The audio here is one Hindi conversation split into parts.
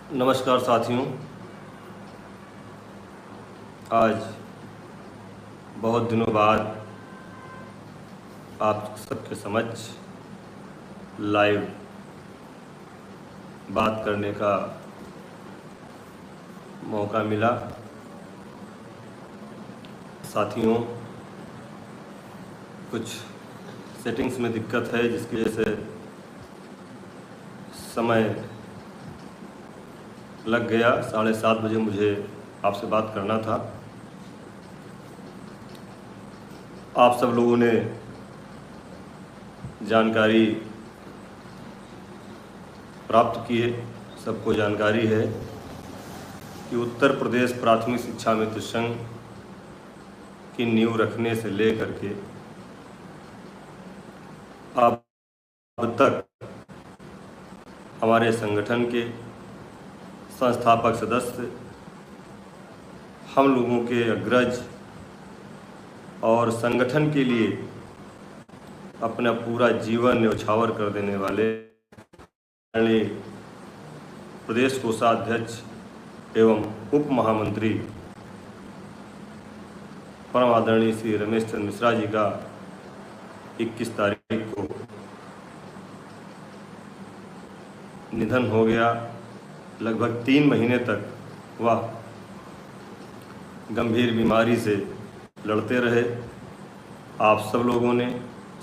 नमस्कार साथियों। आज बहुत दिनों बाद आप सबके समक्ष लाइव बात करने का मौका मिला। साथियों, कुछ सेटिंग्स में दिक्कत है जिसकी वजह से समय लग गया। 7:30 बजे मुझे आपसे बात करना था। आप सब लोगों ने जानकारी प्राप्त की है। सबको जानकारी है कि उत्तर प्रदेश प्राथमिक शिक्षा मित्र संघ की नींव रखने से लेकर के अब तक हमारे संगठन के संस्थापक सदस्य, हम लोगों के अग्रज और संगठन के लिए अपना पूरा जीवन न्यौछावर कर देने वाले प्रदेश कोषाध्यक्ष एवं उप महामंत्री परम आदरणीय श्री रमेश चंद्र मिश्रा जी का 21 तारीख को निधन हो गया। लगभग 3 महीने तक वह गंभीर बीमारी से लड़ते रहे। आप सब लोगों ने,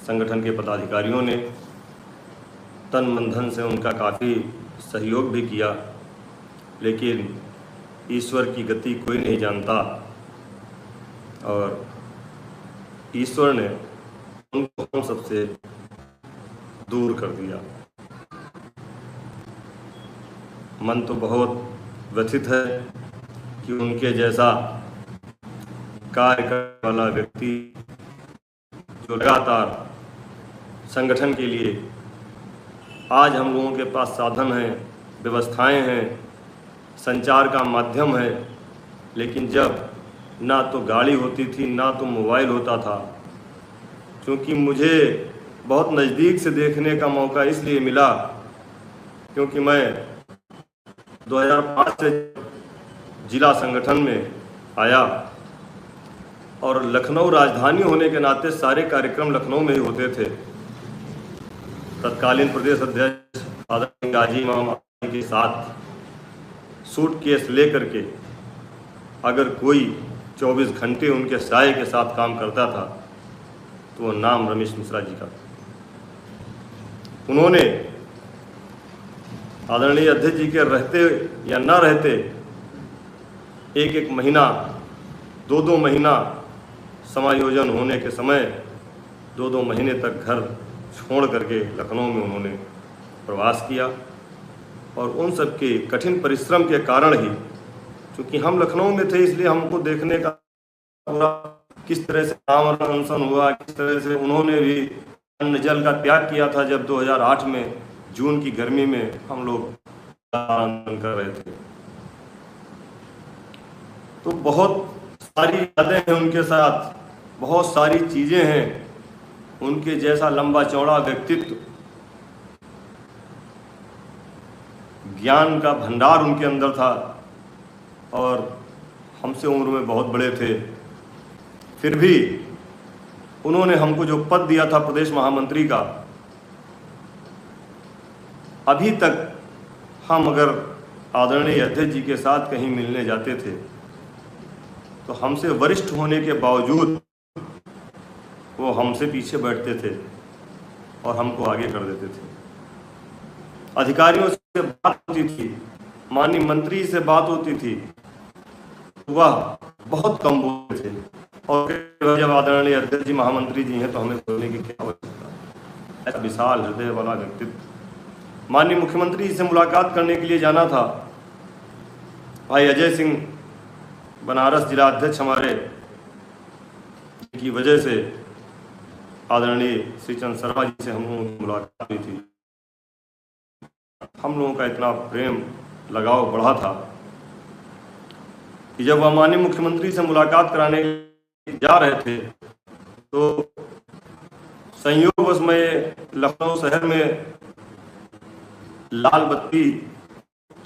संगठन के पदाधिकारियों ने तन मन धन से उनका काफ़ी सहयोग भी किया, लेकिन ईश्वर की गति कोई नहीं जानता और ईश्वर ने उनको हम सबसे दूर कर दिया। मन तो बहुत व्यथित है कि उनके जैसा कार्य करने वाला व्यक्ति जो लगातार संगठन के लिए, आज हम लोगों के पास साधन हैं, व्यवस्थाएं हैं, संचार का माध्यम है, लेकिन जब ना तो गाड़ी होती थी ना तो मोबाइल होता था। क्योंकि मुझे बहुत नज़दीक से देखने का मौका इसलिए मिला क्योंकि मैं 2005 से जिला संगठन में आया और लखनऊ राजधानी होने के नाते सारे कार्यक्रम लखनऊ में ही होते थे। तत्कालीन प्रदेश अध्यक्ष आदरणीय गाजी इमाम के साथ सूटकेस लेकर के अगर कोई 24 घंटे उनके साये के साथ काम करता था तो वो नाम रमेश मिश्रा जी का। उन्होंने आदरणीय अध्यक्ष जी के रहते या ना रहते एक एक महीना, 2-2 महीना समायोजन होने के समय 2-2 महीने तक घर छोड़ करके लखनऊ में उन्होंने प्रवास किया। और उन सब के कठिन परिश्रम के कारण ही, क्योंकि हम लखनऊ में थे इसलिए हमको देखने का पूरा किस तरह से आमरण अनशन हुआ, किस तरह से उन्होंने भी अन्न जल का त्याग किया था जब 2008 में जून की गर्मी में हम लोग आंदोलन कर रहे थे। तो बहुत सारी यादें हैं उनके साथ, बहुत सारी चीज़ें हैं। उनके जैसा लंबा चौड़ा व्यक्तित्व, ज्ञान का भंडार उनके अंदर था और हमसे उम्र में बहुत बड़े थे। फिर भी उन्होंने हमको जो पद दिया था प्रदेश महामंत्री का, अभी तक हम अगर आदरणीय अध्यक्ष जी के साथ कहीं मिलने जाते थे तो हमसे वरिष्ठ होने के बावजूद वो हमसे पीछे बैठते थे और हमको आगे कर देते थे। अधिकारियों से बात होती थी, माननीय मंत्री से बात होती थी, वह बहुत कम बोलते थे। और जब आदरणीय अध्यक्ष जी महामंत्री जी हैं तो हमें बोलने की क्या आवश्यकता। ऐसा विशाल हृदय वाला व्यक्तित्व। माननीय मुख्यमंत्री जी से मुलाकात करने के लिए जाना था। भाई अजय सिंह बनारस जिला अध्यक्ष हमारे की वजह से आदरणीय श्री चंद्र शर्मा जी से हम लोगों की मुलाकात हुई थी। हम लोगों का इतना प्रेम लगाव बढ़ा था कि जब वह माननीय मुख्यमंत्री से मुलाकात कराने जा रहे थे तो संयोगवश मैं लखनऊ शहर में लाल बत्ती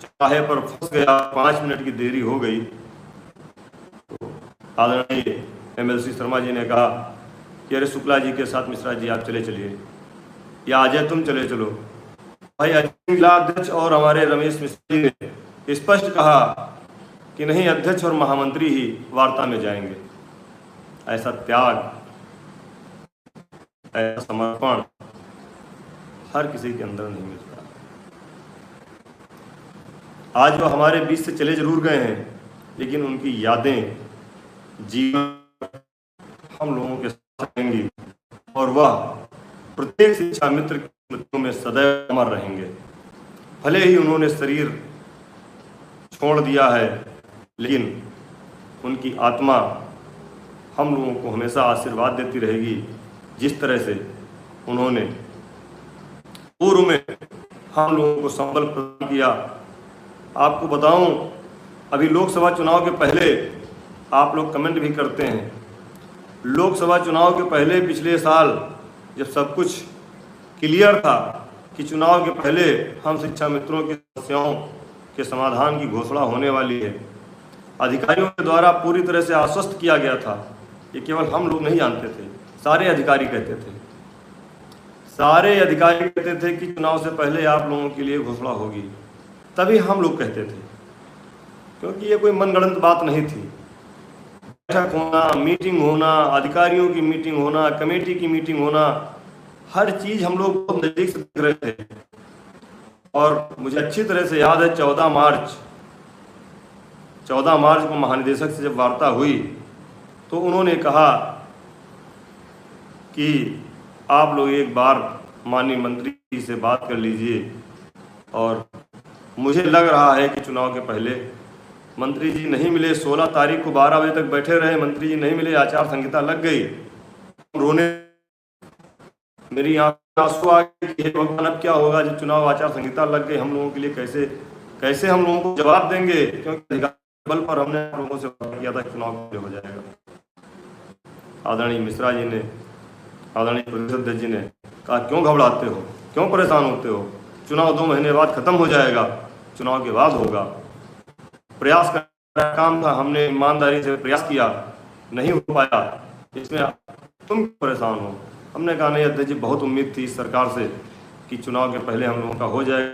चौराहे पर फंस गया, 5 मिनट की देरी हो गई। तो आदरणीय MLC शर्मा जी ने कहा कि अरे शुक्ला जी के साथ मिश्रा जी आप चले चलिए, या अजय तुम चले चलो। भाई अजय जिला अध्यक्ष और हमारे रमेश मिश्रा जी ने स्पष्ट कहा कि नहीं, अध्यक्ष और महामंत्री ही वार्ता में जाएंगे। ऐसा त्याग, ऐसा समर्पण हर किसी के अंदर नहीं मिलता। आज वो हमारे बीच से चले जरूर गए हैं, लेकिन उनकी यादें जीवन हम लोगों के साथ रहेंगी और वह प्रत्येक शिक्षा मित्र की स्मृतियों में सदैव अमर रहेंगे। भले ही उन्होंने शरीर छोड़ दिया है, लेकिन उनकी आत्मा हम लोगों को हमेशा आशीर्वाद देती रहेगी। जिस तरह से उन्होंने पूर्व में हम लोगों को संबल प्रदान किया। आपको बताऊं, अभी लोकसभा चुनाव के पहले आप लोग कमेंट भी करते हैं, लोकसभा चुनाव के पहले पिछले साल जब सब कुछ क्लियर था कि चुनाव के पहले हम शिक्षा मित्रों की समस्याओं के समाधान की घोषणा होने वाली है, अधिकारियों के द्वारा पूरी तरह से आश्वस्त किया गया था। ये केवल हम लोग नहीं जानते थे, सारे अधिकारी कहते थे, सारे अधिकारी कहते थे कि चुनाव से पहले आप लोगों के लिए घोषणा होगी। तभी हम लोग कहते थे, क्योंकि ये कोई मनगढ़ंत बात नहीं थी। बैठक होना, मीटिंग होना, अधिकारियों की मीटिंग होना, कमेटी की मीटिंग होना, हर चीज हम लोग बहुत नजदीक से देख रहे थे। और मुझे अच्छी तरह से याद है 14 मार्च को महानिदेशक से जब वार्ता हुई तो उन्होंने कहा कि आप लोग एक बार माननीय मंत्री से बात कर लीजिए। और मुझे लग रहा है कि चुनाव के पहले मंत्री जी नहीं मिले। 16 तारीख को 12 बजे तक बैठे रहे, मंत्री जी नहीं मिले, आचार संहिता लग गई। रोने, मेरी आंखों में आंसू आ गए कि हे भगवान अब क्या होगा जब चुनाव आचार संहिता लग गई। हम लोगों के लिए कैसे हम लोगों को जवाब देंगे, क्योंकि बल पर हमने लोगों से वादा किया था कि चुनाव हो जाएगा। आदरणीय मिश्रा जी ने, आदरणीय प्रदेश अध्यक्ष जी ने कहा क्यों घबराते हो, क्यों परेशान होते हो, चुनाव 2 महीने बाद खत्म हो जाएगा, चुनाव के बाद होगा। प्रयास का काम था, हमने ईमानदारी से प्रयास किया, नहीं हो पाया, इसमें तुम परेशान हो। हमने कहा नहीं अध्यक्ष जी, बहुत उम्मीद थी इस सरकार से कि चुनाव के पहले हम लोगों का हो जाएगा।